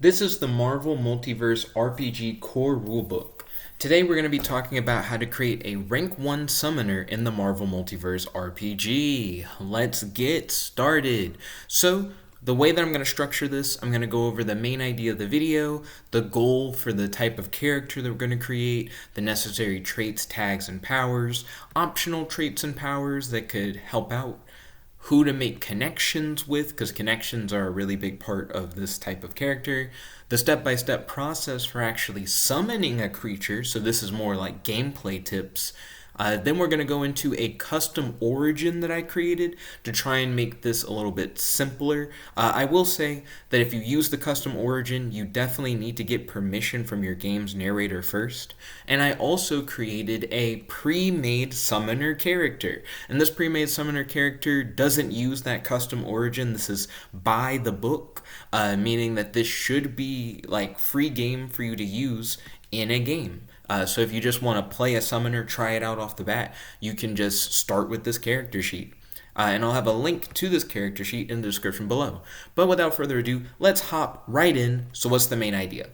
This is the Marvel Multiverse RPG core rulebook. Today we're going to be talking about how to create a rank 1 summoner in the Marvel Multiverse RPG. Let's get started. So, the way that I'm going to structure this, I'm going to go over the main idea of the video, the goal for the type of character that we're going to create, the necessary traits, tags, and powers, optional traits and powers that could help out, who to make connections with, because connections are a really big part of this type of character, the step-by-step process for actually summoning a creature, so this is more like gameplay tips. Then we're going to go into a custom origin that I created to try and make this a little bit simpler. I will say that if you use the custom origin, you definitely need to get permission from your game's narrator first. And I also created a pre-made summoner character. And this pre-made summoner character doesn't use that custom origin. This is by the book, meaning that this should be like free game for you to use in a game. So if you just want to play a summoner, try it out off the bat, you can just start with this character sheet. And I'll have a link to this character sheet in the description below. But without further ado, let's hop right in. So what's the main idea?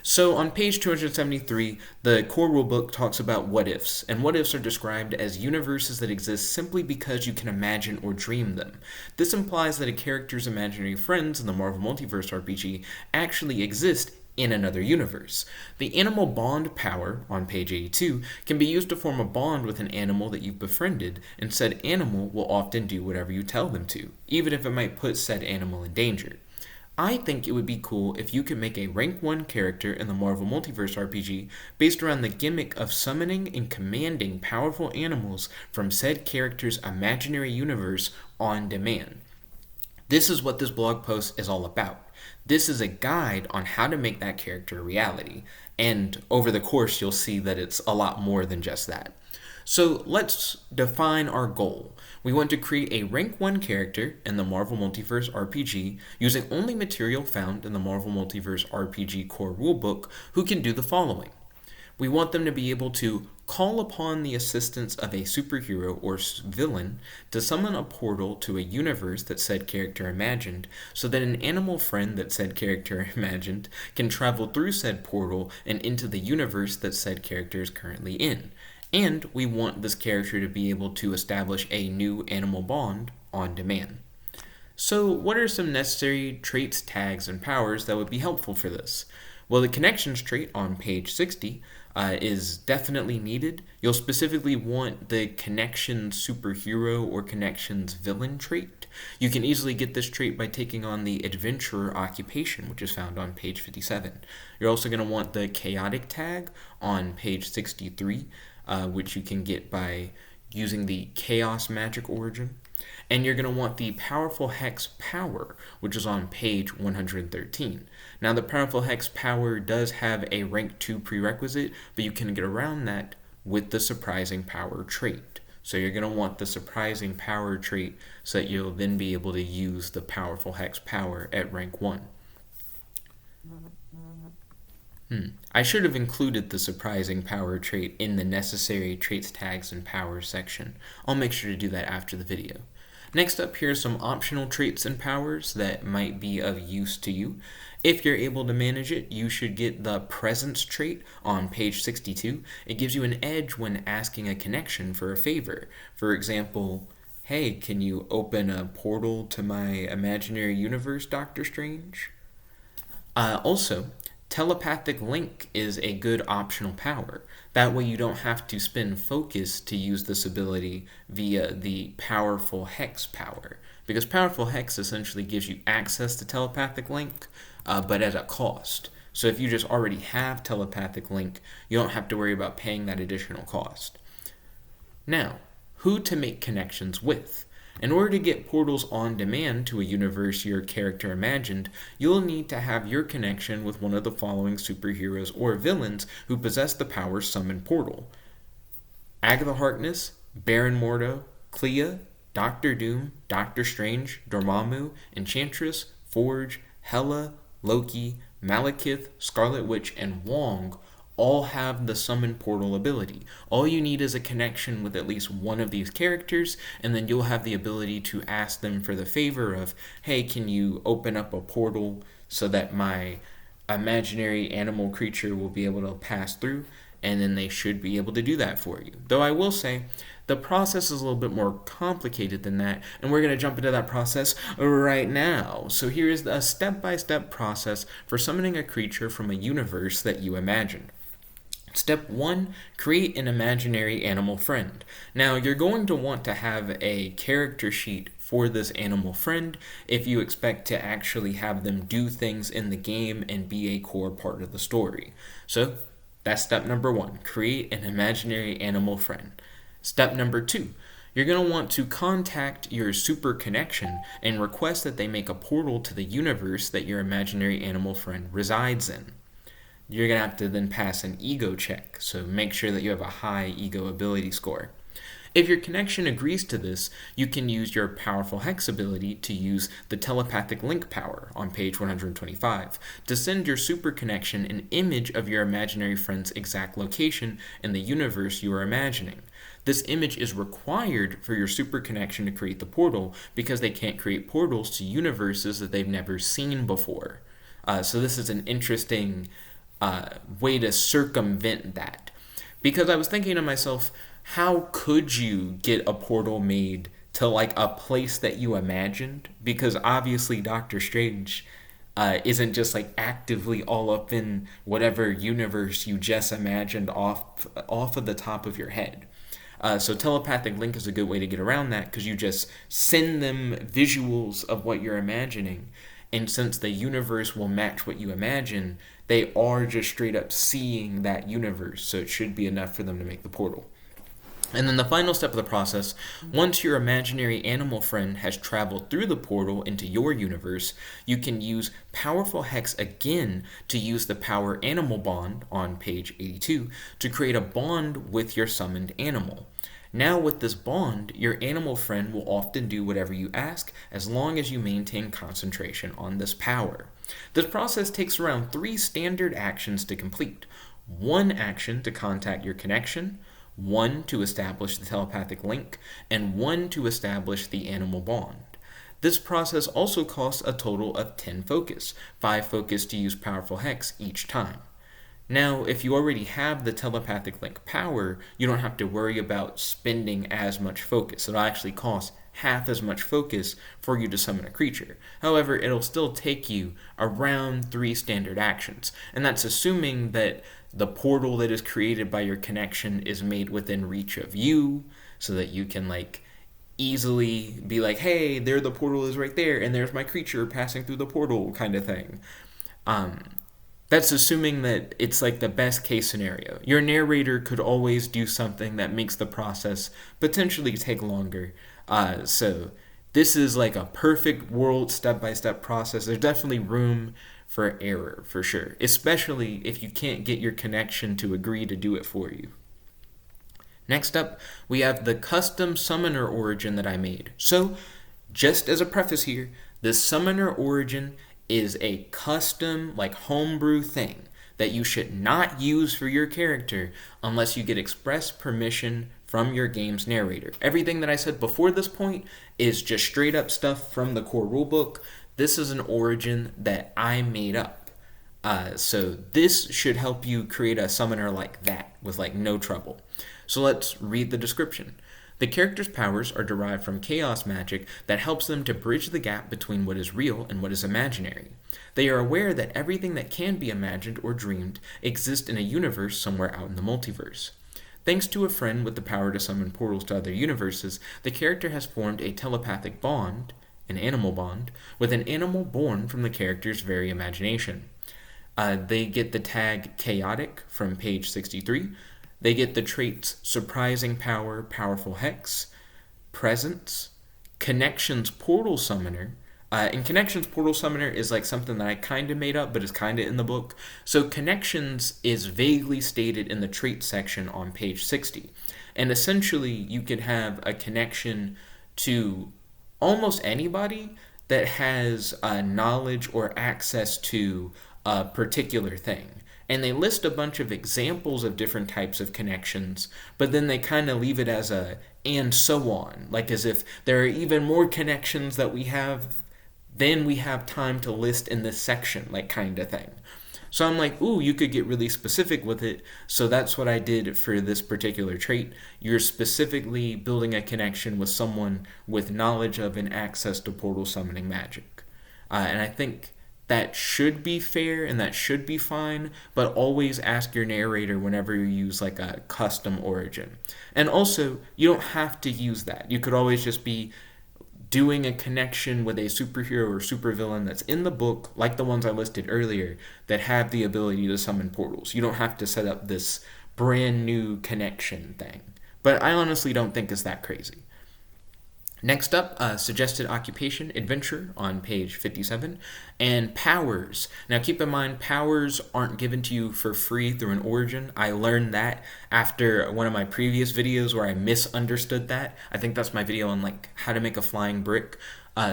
So on page 273, the core rulebook talks about what ifs, and what ifs are described as universes that exist simply because you can imagine or dream them. This implies that a character's imaginary friends in the Marvel Multiverse RPG actually exist in another universe. The animal bond power, on page 82, can be used to form a bond with an animal that you've befriended, and said animal will often do whatever you tell them to, even if it might put said animal in danger. I think it would be cool if you could make a rank 1 character in the Marvel Multiverse RPG based around the gimmick of summoning and commanding powerful animals from said character's imaginary universe on demand. This is what this blog post is all about. This is a guide on how to make that character a reality, and over the course you'll see that it's a lot more than just that. So let's define our goal. We want to create a rank 1 character in the Marvel Multiverse RPG using only material found in the Marvel Multiverse RPG core rulebook who can do the following. We want them to be able to call upon the assistance of a superhero or villain to summon a portal to a universe that said character imagined, so that an animal friend that said character imagined can travel through said portal and into the universe that said character is currently in. And we want this character to be able to establish a new animal bond on demand. So what are some necessary traits, tags, and powers that would be helpful for this? Well, the connections trait on page 60 is definitely needed. You'll specifically want the connections superhero or connections villain trait. You can easily get this trait by taking on the adventurer occupation, which is found on page 57. You're also going to want the chaotic tag on page 63, which you can get by using the chaos magic origin. And you're going to want the powerful hex power, which is on page 113. Now the powerful hex power does have a rank 2 prerequisite, but you can get around that with the surprising power trait. So you're going to want the surprising power trait so that you'll then be able to use the powerful hex power at rank 1. I should have included the surprising power trait in the necessary traits, tags, and powers section. I'll make sure to do that after the video. Next up, here are some optional traits and powers that might be of use to you. If you're able to manage it, you should get the presence trait on page 62. It gives you an edge when asking a connection for a favor. For example, hey, can you open a portal to my imaginary universe, Doctor Strange? Also, telepathic link is a good optional power. That way you don't have to spend focus to use this ability via the powerful hex power. Because powerful hex essentially gives you access to telepathic link, but at a cost. So if you just already have telepathic link, you don't have to worry about paying that additional cost. Now, who to make connections with? In order to get portals on demand to a universe your character imagined, you'll need to have your connection with one of the following superheroes or villains who possess the power Summon Portal. Agatha Harkness, Baron Mordo, Clea, Doctor Doom, Doctor Strange, Dormammu, Enchantress, Forge, Hela, Loki, Malekith, Scarlet Witch, and Wong all have the Summon Portal ability. All you need is a connection with at least one of these characters, and then you'll have the ability to ask them for the favor of, hey, can you open up a portal so that my imaginary animal creature will be able to pass through, and then they should be able to do that for you. Though I will say, the process is a little bit more complicated than that, and we're going to jump into that process right now. So here is a step-by-step process for summoning a creature from a universe that you imagine. Step 1, create an imaginary animal friend. Now, you're going to want to have a character sheet for this animal friend if you expect to actually have them do things in the game and be a core part of the story. So, that's step number 1, create an imaginary animal friend. Step number 2, you're going to want to contact your super connection and request that they make a portal to the universe that your imaginary animal friend resides in. You're going to have to then pass an ego check, so make sure that you have a high ego ability score. If your connection agrees to this, you can use your powerful hex ability to use the telepathic link power on page 125 to send your super connection an image of your imaginary friend's exact location in the universe you are imagining. This image is required for your super connection to create the portal because they can't create portals to universes that they've never seen before. So this is an interesting way to circumvent that. Because I was thinking to myself, how could you get a portal made to like a place that you imagined? Because obviously Doctor Strange isn't just like actively all up in whatever universe you just imagined off of the top of your head. So telepathic link is a good way to get around that because you just send them visuals of what you're imagining. And since the universe will match what you imagine, they are just straight up seeing that universe. So it should be enough for them to make the portal. And then the final step of the process, once your imaginary animal friend has traveled through the portal into your universe, you can use Powerful Hex again to use the Power Animal Bond on page 82 to create a bond with your summoned animal. Now with this bond, your animal friend will often do whatever you ask as long as you maintain concentration on this power. This process takes around 3 standard actions to complete. 1 action to contact your connection, 1 to establish the telepathic link, and 1 to establish the animal bond. This process also costs a total of 10 focus, 5 focus to use Powerful Hex each time. Now, if you already have the telepathic link power, you don't have to worry about spending as much focus. It'll actually cost half as much focus for you to summon a creature. However, it'll still take you around 3 standard actions, and that's assuming that the portal that is created by your connection is made within reach of you, so that you can easily be like, hey, there the portal is right there, and there's my creature passing through the portal kind of thing. That's assuming that it's the best case scenario. Your narrator could always do something that makes the process potentially take longer. So this is a perfect world step-by-step process. There's definitely room for error, for sure. Especially if you can't get your connection to agree to do it for you. Next up, we have the custom summoner origin that I made. So, just as a preface here, this summoner origin is a custom, homebrew thing that you should not use for your character unless you get express permission from your game's narrator. Everything that I said before this point is just straight up stuff from the core rulebook. This is an origin that I made up. So this should help you create a summoner like that with no trouble. So let's read the description. The character's powers are derived from chaos magic that helps them to bridge the gap between what is real and what is imaginary. They are aware that everything that can be imagined or dreamed exists in a universe somewhere out in the multiverse. Thanks to a friend with the power to summon portals to other universes, the character has formed a telepathic bond, an animal bond, with an animal born from the character's very imagination. They get the tag chaotic from page 63. They get the traits Surprising Power, Powerful Hex, Presence, Connections Portal Summoner. And Connections Portal Summoner is something that I kind of made up, but is kind of in the book. So Connections is vaguely stated in the trait section on page 60. And essentially, you could have a connection to almost anybody that has knowledge or access to a particular thing. And they list a bunch of examples of different types of connections, but then they kind of leave it as a and so on, as if there are even more connections that we have then we have time to list in this section, like kind of thing. So I'm like, ooh, you could get really specific with it. So that's what I did for this particular trait. You're specifically building a connection with someone with knowledge of and access to portal summoning magic. And I think that should be fair and that should be fine, but always ask your narrator whenever you use like a custom origin. And also, you don't have to use that. You could always just be doing a connection with a superhero or supervillain that's in the book, like the ones I listed earlier, that have the ability to summon portals. You don't have to set up this brand new connection thing. But I honestly don't think it's that crazy. Next up, suggested occupation, adventure on page 57, and powers. Now keep in mind, powers aren't given to you for free through an origin. I learned that after one of my previous videos where I misunderstood that. I think that's my video on like how to make a flying brick.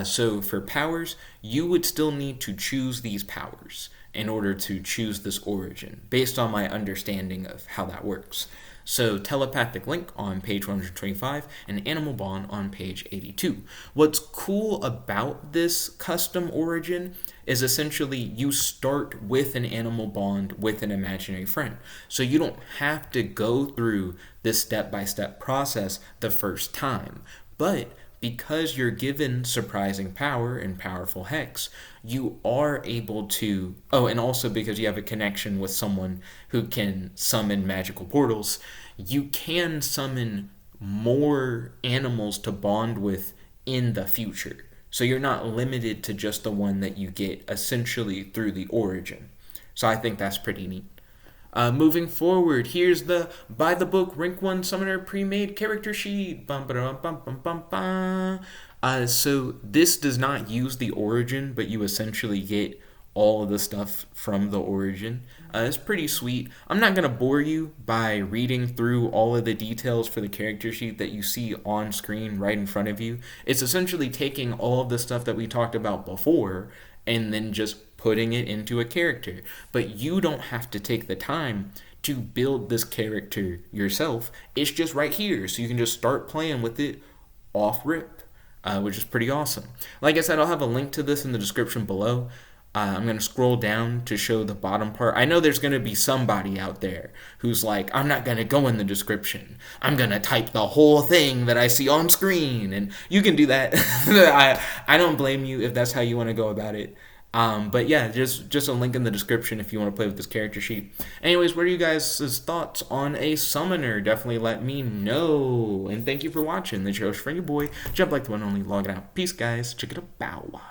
So for powers, you would still need to choose these powers in order to choose this origin, based on my understanding of how that works. So telepathic link on page 125 and animal bond on page 82. What's cool about this custom origin is essentially you start with an animal bond with an imaginary friend. So you don't have to go through this step-by-step process the first time. But because you're given surprising power and powerful hex, you are able to. Oh, and also because you have a connection with someone who can summon magical portals, you can summon more animals to bond with in the future. So you're not limited to just the one that you get essentially through the origin. So I think that's pretty neat. Moving forward, here's the by the book Rank 1 Summoner pre-made character sheet. Bum, ba-dum, bum, bum, bum, bum. So this does not use the origin, but you essentially get all of the stuff from the origin. It's pretty sweet. I'm not going to bore you by reading through all of the details for the character sheet that you see on screen right in front of you. It's essentially taking all of the stuff that we talked about before and then just putting it into a character. But you don't have to take the time to build this character yourself. It's just right here, so you can just start playing with it off rip, which is pretty awesome. Like I said, I'll have a link to this in the description below. I'm going to scroll down to show the bottom part. I know there's going to be somebody out there who's like, I'm not going to go in the description. I'm going to type the whole thing that I see on screen. And you can do that. I don't blame you if that's how you want to go about it. But yeah, just a link in the description if you want to play with this character sheet. Anyways, what are you guys' thoughts on a summoner? Definitely let me know. And thank you for watching. This is your host, friend, your boy. Jump like the one and only, log it out. Peace, guys. Check it out. Bow.